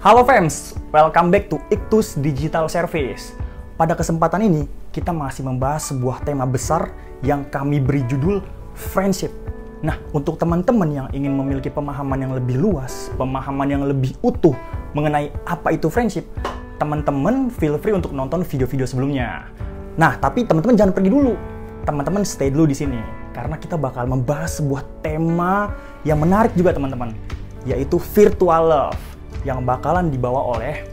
Halo fans, welcome back to Iktus Digital Service. Pada kesempatan ini, kita masih membahas sebuah tema besar yang kami beri judul friendship. Nah, untuk teman-teman yang ingin memiliki pemahaman yang lebih luas, pemahaman yang lebih utuh mengenai apa itu friendship, teman-teman feel free untuk nonton video-video sebelumnya. Nah, tapi teman-teman jangan pergi dulu. Teman-teman stay dulu di sini karena kita bakal membahas sebuah tema yang menarik juga teman-teman, yaitu virtual love yang bakalan dibawa oleh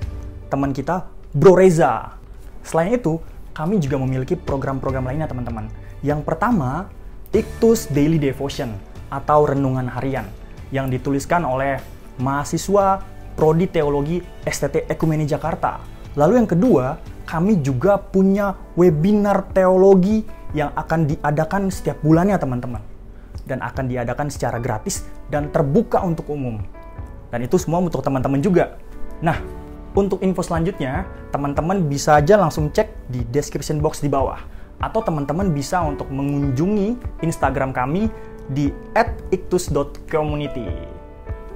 teman kita, Bro Reza. Selain itu, kami juga memiliki program-program lainnya teman-teman. Yang pertama, Iktus Daily Devotion atau Renungan Harian yang dituliskan oleh mahasiswa Prodi Teologi STT Ekumene Jakarta. Lalu yang kedua, kami juga punya webinar teologi yang akan diadakan setiap bulannya teman-teman. Dan akan diadakan secara gratis dan terbuka untuk umum. Dan itu semua untuk teman-teman juga. Nah, untuk info selanjutnya, teman-teman bisa aja langsung cek di description box di bawah. Atau teman-teman bisa untuk mengunjungi Instagram kami di @iktus.community.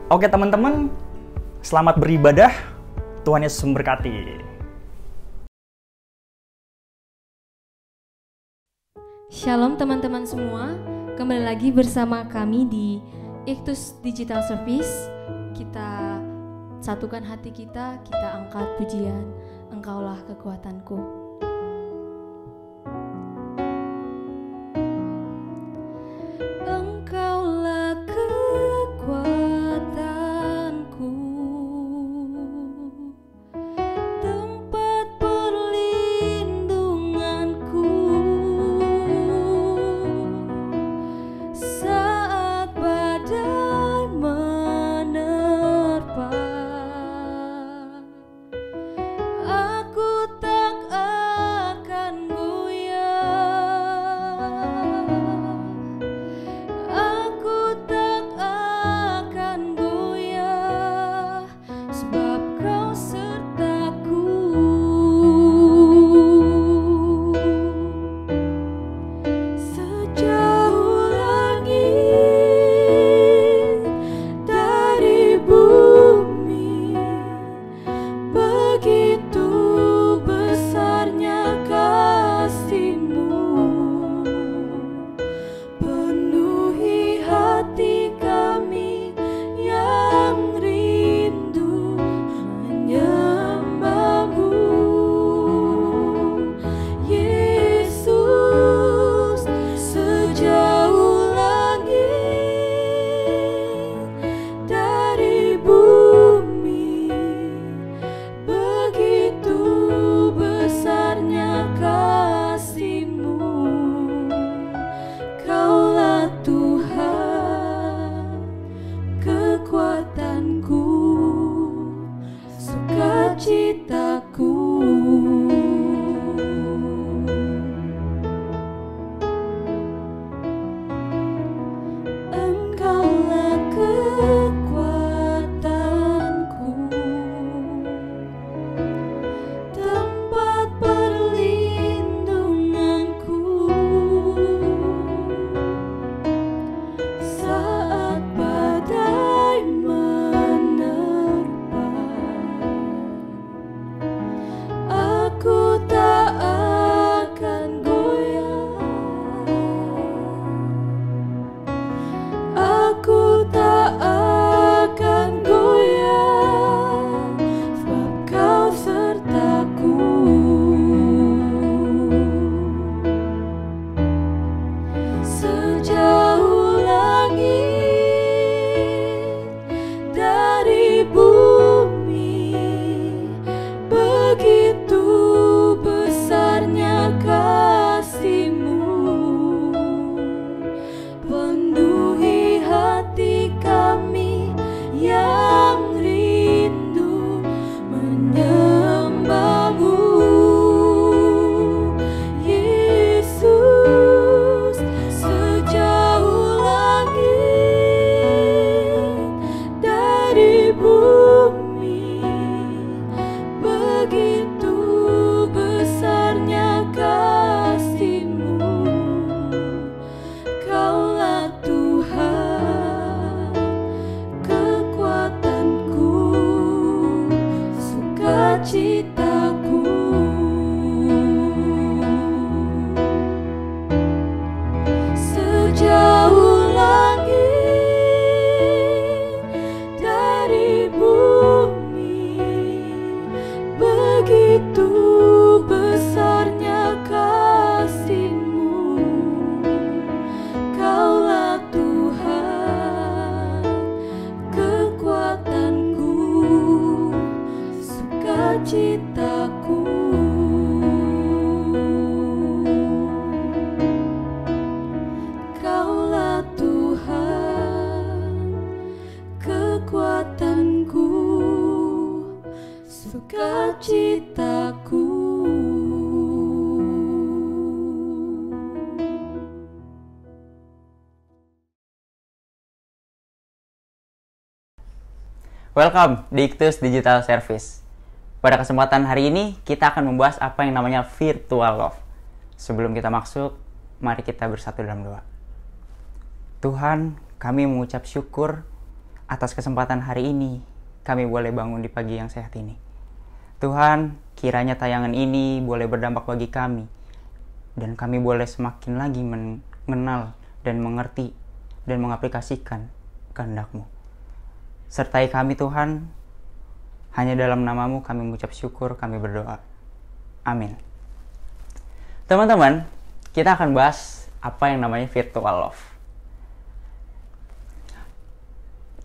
Oke teman-teman, selamat beribadah. Tuhan Yesus memberkati. Shalom teman-teman semua, kembali lagi bersama kami di Iktus Digital Service. Kita satukan hati kita angkat pujian, Engkaulah kekuatanku. Engkaulah kekuatanku, tempat perlindunganku saat badai menerpa. Aku tak sukacitaku. Kaulah Tuhan, kekuatanku, sukacitaku. Welcome di Iktus Digital Service. Pada kesempatan hari ini, kita akan membahas apa yang namanya virtual love. Sebelum kita masuk, mari kita bersatu dalam doa. Tuhan, kami mengucap syukur atas kesempatan hari ini. Kami boleh bangun di pagi yang sehat ini. Tuhan, kiranya tayangan ini boleh berdampak bagi kami. Dan kami boleh semakin lagi mengenal dan mengerti dan mengaplikasikan kehendak-Mu. Sertai kami Tuhan, hanya dalam nama-Mu kami mengucap syukur, kami berdoa. Amin. Teman-teman, kita akan bahas apa yang namanya virtual love.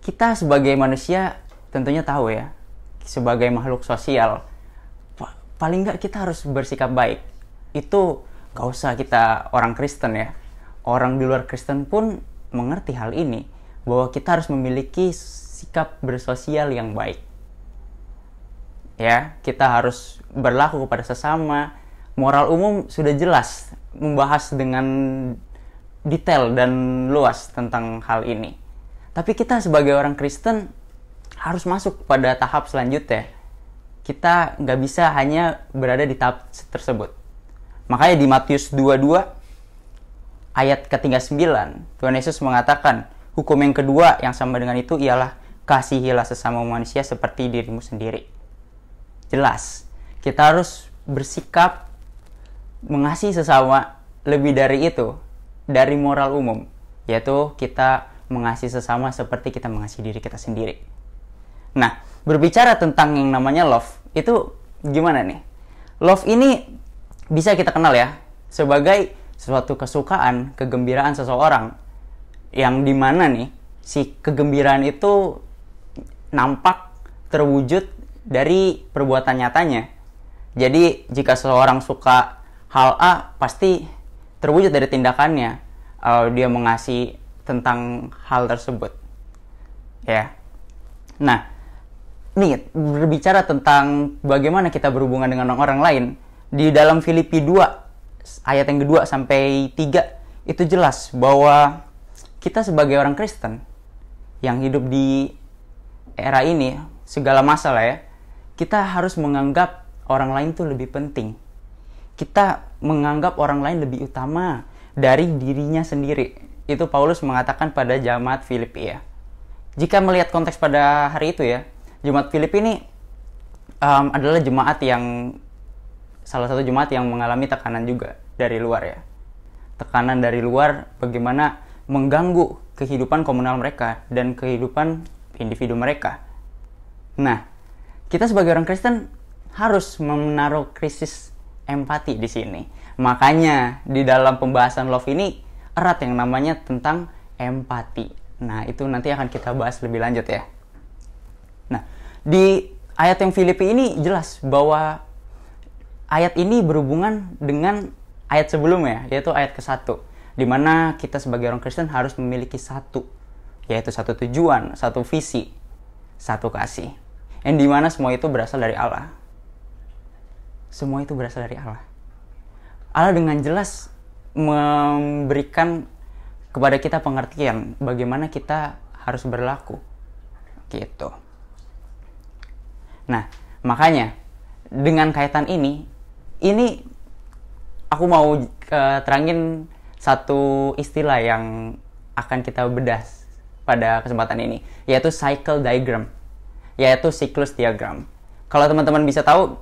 Kita sebagai manusia tentunya tahu ya, sebagai makhluk sosial, paling nggak kita harus bersikap baik. Itu gak usah kita orang Kristen ya. Orang di luar Kristen pun mengerti hal ini, bahwa kita harus memiliki sikap bersosial yang baik. Ya, kita harus berlaku kepada sesama. Moral umum sudah jelas membahas dengan detail dan luas tentang hal ini. Tapi kita sebagai orang Kristen harus masuk pada tahap selanjutnya. Kita nggak bisa hanya berada di tahap tersebut. Makanya di Matius 22 ayat ke-39, Tuhan Yesus mengatakan, hukum yang kedua yang sama dengan itu ialah kasihilah sesama manusia seperti dirimu sendiri. Jelas, kita harus bersikap mengasihi sesama lebih dari itu, dari moral umum, yaitu kita mengasihi sesama seperti kita mengasihi diri kita sendiri. Nah, berbicara tentang yang namanya love, itu gimana nih? Love ini bisa kita kenal ya, sebagai suatu kesukaan, kegembiraan seseorang, yang dimana nih, si kegembiraan itu nampak terwujud dari perbuatan nyatanya. Jadi jika seseorang suka hal A, pasti terwujud dari tindakannya. Dia mengasihi tentang hal tersebut. Ya. Nah, nih berbicara tentang bagaimana kita berhubungan dengan orang lain, di dalam Filipi 2 ayat yang kedua sampai 3 itu jelas bahwa kita sebagai orang Kristen yang hidup di era ini, segala masalah ya, kita harus menganggap orang lain itu lebih penting. Kita menganggap orang lain lebih utama dari dirinya sendiri. Itu Paulus mengatakan pada jemaat Filipi ya. Jika melihat konteks pada hari itu ya, jemaat Filipi ini adalah jemaat yang salah satu jemaat yang mengalami tekanan juga dari luar ya. Tekanan dari luar bagaimana mengganggu kehidupan komunal mereka dan kehidupan individu mereka. Nah, kita sebagai orang Kristen harus menaruh krisis empati di sini. Makanya di dalam pembahasan love ini erat yang namanya tentang empati. Nah, itu nanti akan kita bahas lebih lanjut ya. Nah, di ayat yang Filipi ini jelas bahwa ayat ini berhubungan dengan ayat sebelumnya, yaitu ayat ke-1, di mana kita sebagai orang Kristen harus memiliki satu, yaitu satu tujuan, satu visi, satu kasih. Yang dimana semua itu berasal dari Allah. Semua itu berasal dari Allah. Allah dengan jelas memberikan kepada kita pengertian bagaimana kita harus berlaku. Gitu. Nah, makanya dengan kaitan ini aku mau terangin satu istilah yang akan kita bedah pada kesempatan ini, yaitu cycle diagram, yaitu siklus diagram. Kalau teman-teman bisa tahu,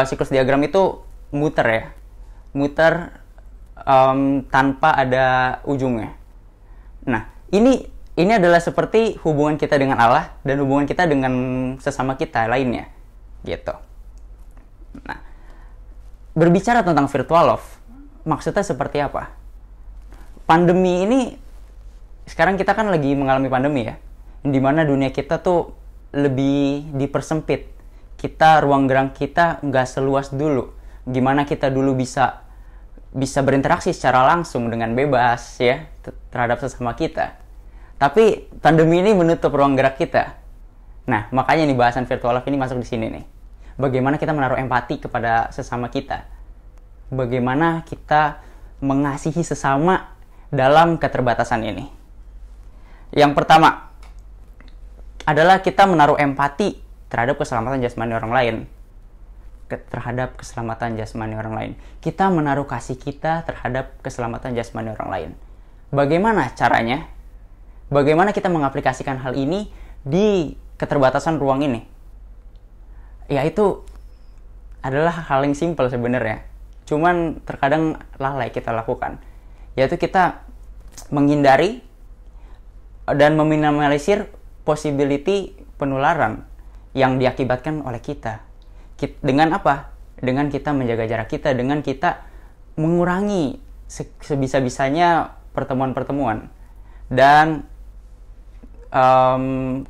siklus diagram itu muter ya, muter tanpa ada ujungnya. Nah, ini adalah seperti hubungan kita dengan Allah dan hubungan kita dengan sesama kita lainnya, gitu. Nah, berbicara tentang virtual love, maksudnya seperti apa? Pandemi ini, sekarang kita kan lagi mengalami pandemi ya, di mana dunia kita tuh lebih dipersempit. ruang gerak kita nggak seluas dulu. Gimana kita dulu bisa berinteraksi secara langsung dengan bebas ya terhadap sesama kita. Tapi pandemi ini menutup ruang gerak kita. Nah, makanya nih bahasan Virtual Love ini masuk di sini nih. Bagaimana kita menaruh empati kepada sesama kita. Bagaimana kita mengasihi sesama dalam keterbatasan ini. Yang pertama adalah kita menaruh empati terhadap keselamatan jasmani orang lain. Kita menaruh kasih kita terhadap keselamatan jasmani orang lain. Bagaimana caranya? Bagaimana kita mengaplikasikan hal ini di keterbatasan ruang ini? Yaitu adalah hal yang simpel sebenarnya. Cuman terkadang lalai kita lakukan. Yaitu kita menghindari dan meminimalisir possibility penularan yang diakibatkan oleh kita. Dengan apa? Dengan kita menjaga jarak kita, dengan kita mengurangi sebisa-bisanya pertemuan-pertemuan. Dan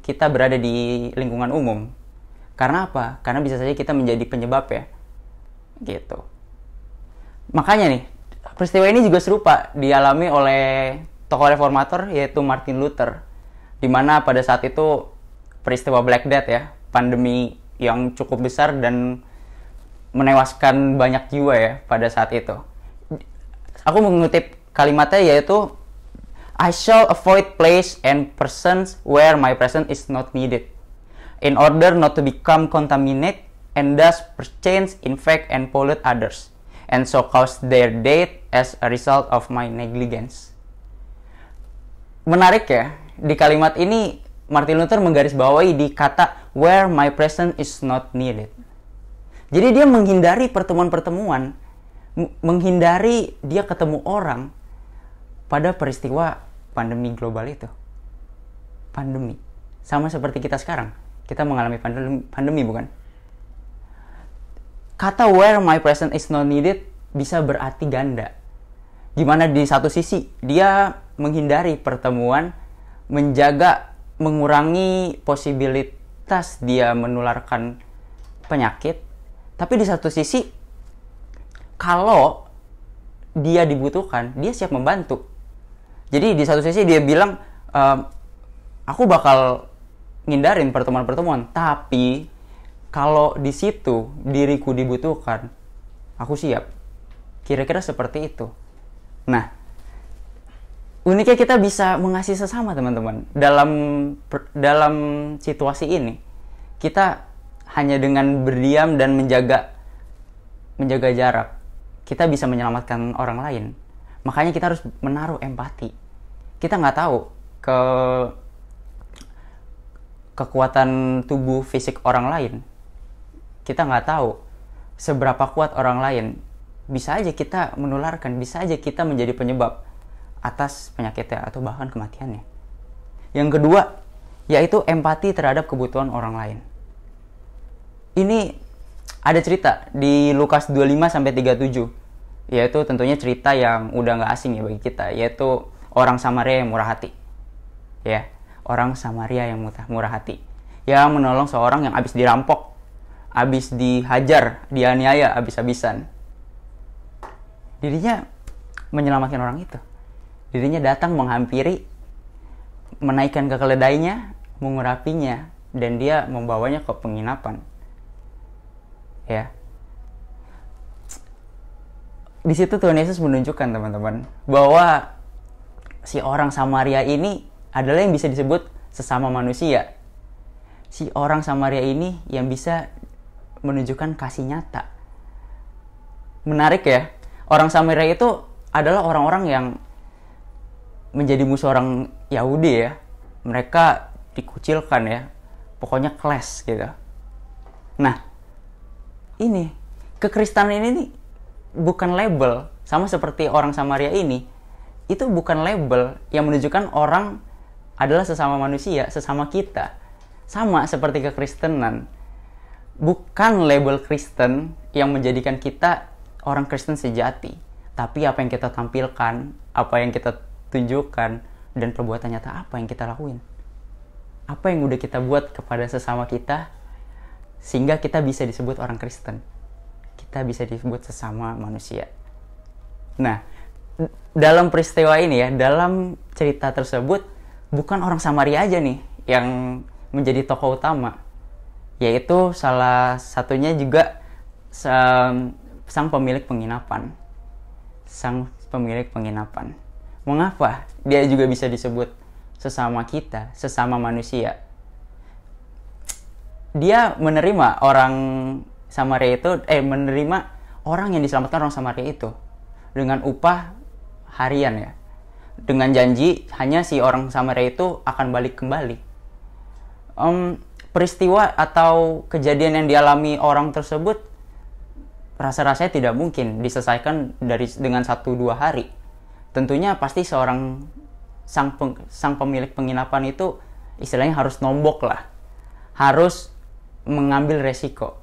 kita berada di lingkungan umum. Karena apa? Karena bisa saja kita menjadi penyebab ya. Gitu. Makanya nih, peristiwa ini juga serupa dialami oleh tokoh reformator yaitu Martin Luther. Di mana pada saat itu peristiwa Black Death ya, pandemi yang cukup besar dan menewaskan banyak jiwa ya pada saat itu. Aku mengutip kalimatnya yaitu I shall avoid place and persons where my presence is not needed in order not to become contaminated and thus perchance infect and pollute others and so cause their death as a result of my negligence. Menarik ya, di kalimat ini Martin Luther menggarisbawahi di kata where my presence is not needed. Jadi dia menghindari pertemuan-pertemuan, menghindari dia ketemu orang pada peristiwa pandemi global itu. Pandemi. Sama seperti kita sekarang. Kita mengalami pandemi bukan? Kata where my presence is not needed bisa berarti ganda. Gimana di satu sisi dia menghindari pertemuan, mengurangi posibilitas dia menularkan penyakit, tapi di satu sisi kalau dia dibutuhkan, dia siap membantu. Jadi di satu sisi dia bilang, aku bakal ngindarin pertemuan-pertemuan, tapi kalau di situ diriku dibutuhkan, aku siap. Kira-kira seperti itu. Nah, uniknya kita bisa mengasihi sesama teman-teman. Dalam situasi ini, kita hanya dengan berdiam dan menjaga jarak, kita bisa menyelamatkan orang lain. Makanya kita harus menaruh empati. Kita nggak tahu kekuatan tubuh fisik orang lain. Kita nggak tahu seberapa kuat orang lain. Bisa aja kita menularkan, bisa aja kita menjadi penyebab atas penyakitnya atau bahkan kematiannya. Yang kedua, yaitu empati terhadap kebutuhan orang lain. Ini ada cerita di Lukas 25-37, yaitu tentunya cerita yang udah nggak asing ya bagi kita, yaitu orang Samaria yang murah hati. Ya, orang Samaria yang murah hati, yang menolong seorang yang habis dirampok, habis dihajar, dianiaya habis-habisan. Dirinya menyelamatkan orang itu. Dirinya datang menghampiri, menaikkan ke keledainya, mengurapinya, dan dia membawanya ke penginapan. Ya. Di situ Tuhan Yesus menunjukkan teman-teman bahwa si orang Samaria ini adalah yang bisa disebut sesama manusia. Si orang Samaria ini yang bisa menunjukkan kasih nyata. Menarik ya. Orang Samaria itu adalah orang-orang yang menjadi musuh orang Yahudi ya. Mereka dikucilkan ya. Pokoknya class gitu. Nah, ini kekristenan ini nih bukan label, sama seperti orang Samaria ini. Itu bukan label yang menunjukkan orang adalah sesama manusia, sesama kita. Sama seperti kekristenan. Bukan label Kristen yang menjadikan kita orang Kristen sejati, tapi apa yang kita tampilkan, apa yang kita tunjukkan, dan perbuatan nyata apa yang kita lakuin. Apa yang udah kita buat kepada sesama kita, sehingga kita bisa disebut orang Kristen. Kita bisa disebut sesama manusia. Nah, dalam peristiwa ini ya, dalam cerita tersebut, bukan orang Samaria aja nih yang menjadi tokoh utama, yaitu salah satunya juga sang pemilik penginapan. Sang pemilik penginapan. Mengapa dia juga bisa disebut sesama kita, sesama manusia? Dia menerima orang Samaria itu, menerima orang yang diselamatkan orang Samaria itu dengan upah harian ya. Dengan janji hanya si orang Samaria itu akan balik kembali. Peristiwa atau kejadian yang dialami orang tersebut rasa-rasanya tidak mungkin diselesaikan dengan 1-2 hari. Tentunya pasti sang pemilik penginapan itu istilahnya harus nombok lah. Harus mengambil resiko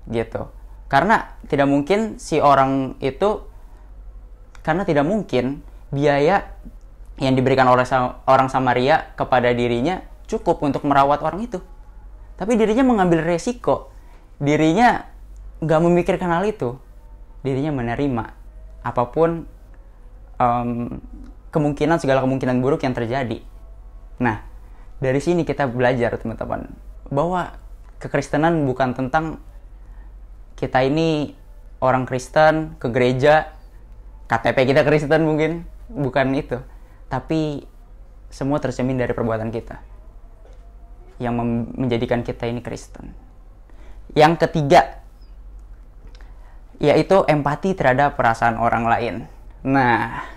gitu. Karena tidak mungkin biaya yang diberikan oleh orang Samaria kepada dirinya cukup untuk merawat orang itu. Tapi dirinya mengambil resiko. Dirinya gak memikirkan hal itu. Dirinya menerima apapun segala kemungkinan buruk yang terjadi. Nah, dari sini kita belajar teman-teman bahwa kekristenan bukan tentang kita ini orang Kristen ke gereja, KTP kita Kristen mungkin, bukan itu. Tapi semua tercermin dari perbuatan kita yang menjadikan kita ini Kristen. Yang ketiga, yaitu empati terhadap perasaan orang lain. Nah,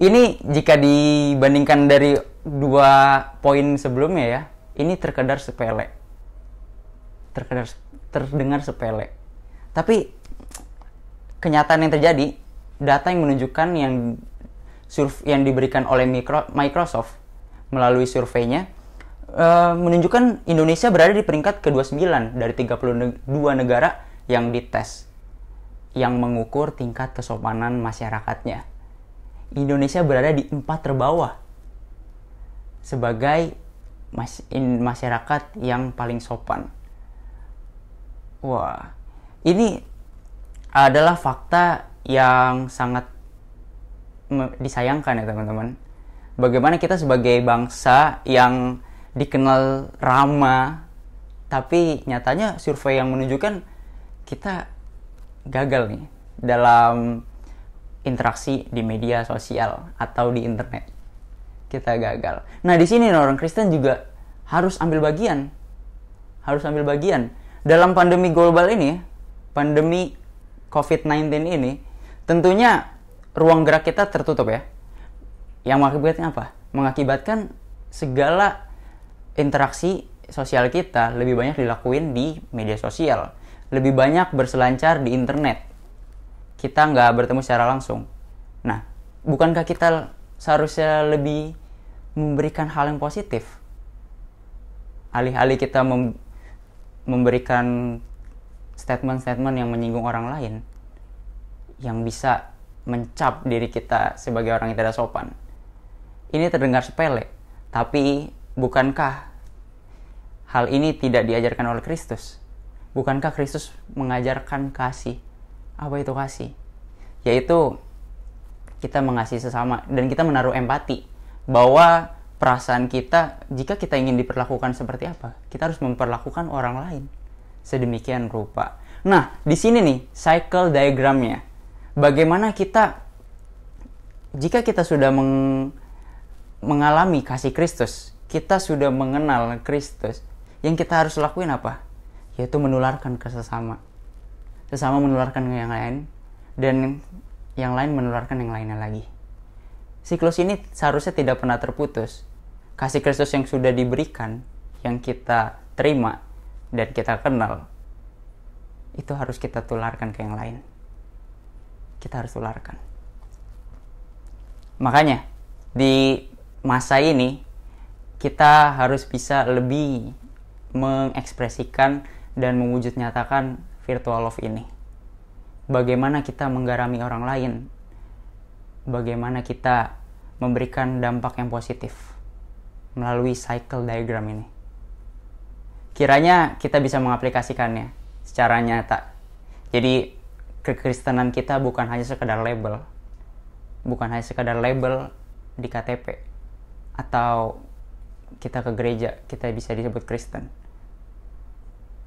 ini jika dibandingkan dari 2 poin sebelumnya ya, ini terdengar sepele. Tapi kenyataan yang terjadi, data yang menunjukkan yang diberikan oleh Microsoft melalui surveinya menunjukkan Indonesia berada di peringkat ke-29 dari 32 negara yang dites yang mengukur tingkat kesopanan masyarakatnya. Indonesia berada di 4 terbawah sebagai masyarakat yang paling sopan. Wah, ini adalah fakta yang sangat disayangkan ya teman-teman. Bagaimana kita sebagai bangsa yang dikenal ramah, tapi nyatanya survei yang menunjukkan kita gagal nih dalam interaksi di media sosial atau di internet. Kita gagal. Nah, di sini orang Kristen juga harus ambil bagian. Dalam pandemi global ini, pandemi COVID-19 ini, tentunya ruang gerak kita tertutup ya. Yang mengakibatkan apa? Mengakibatkan segala interaksi sosial kita lebih banyak dilakuin di media sosial. Lebih banyak berselancar di internet. Kita nggak bertemu secara langsung. Nah, bukankah kita seharusnya lebih memberikan hal yang positif? Alih-alih kita memberikan statement-statement yang menyinggung orang lain, yang bisa mencap diri kita sebagai orang yang tidak sopan. Ini terdengar sepele, tapi bukankah hal ini tidak diajarkan oleh Kristus? Bukankah Kristus mengajarkan kasih? Apa itu kasih? Yaitu kita mengasihi sesama dan kita menaruh empati bahwa perasaan kita, jika kita ingin diperlakukan seperti apa, kita harus memperlakukan orang lain sedemikian rupa. Nah, di sini nih cycle diagramnya. Bagaimana kita, jika kita sudah mengalami kasih Kristus, kita sudah mengenal Kristus, yang kita harus lakuin apa? Yaitu menularkan ke sesama. Sesama menularkan ke yang lain, dan yang lain menularkan yang lainnya lagi. Siklus ini seharusnya tidak pernah terputus. Kasih Kristus yang sudah diberikan, yang kita terima dan kita kenal, itu harus kita tularkan ke yang lain. Kita harus tularkan. Makanya di masa ini kita harus bisa lebih mengekspresikan dan mewujud nyatakan virtual love ini. Bagaimana kita menggarami orang lain, bagaimana kita memberikan dampak yang positif melalui cycle diagram ini. kiranya kita bisa mengaplikasikannya secara nyata. Jadi kekristenan kita bukan hanya sekedar label. Bukan hanya sekedar label di KTP. Atau kita ke gereja, kita bisa disebut Kristen.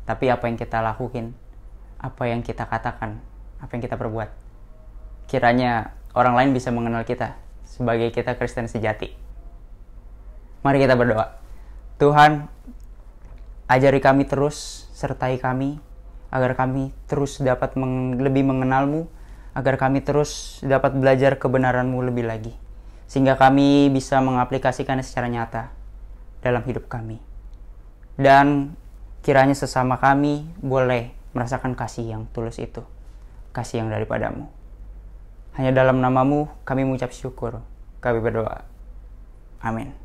Tapi apa yang kita lakuin, apa yang kita katakan, apa yang kita perbuat, kiranya orang lain bisa mengenal kita sebagai kita Kristen sejati. Mari kita berdoa. Tuhan, ajari kami terus, sertai kami, agar kami terus dapat lebih mengenal-Mu, agar kami terus dapat belajar kebenaran-Mu lebih lagi, sehingga kami bisa mengaplikasikannya secara nyata dalam hidup kami. Dan kiranya sesama kami boleh merasakan kasih yang tulus itu, kasih yang daripada-Mu. Hanya dalam nama-Mu kami mengucap syukur, kami berdoa. Amin.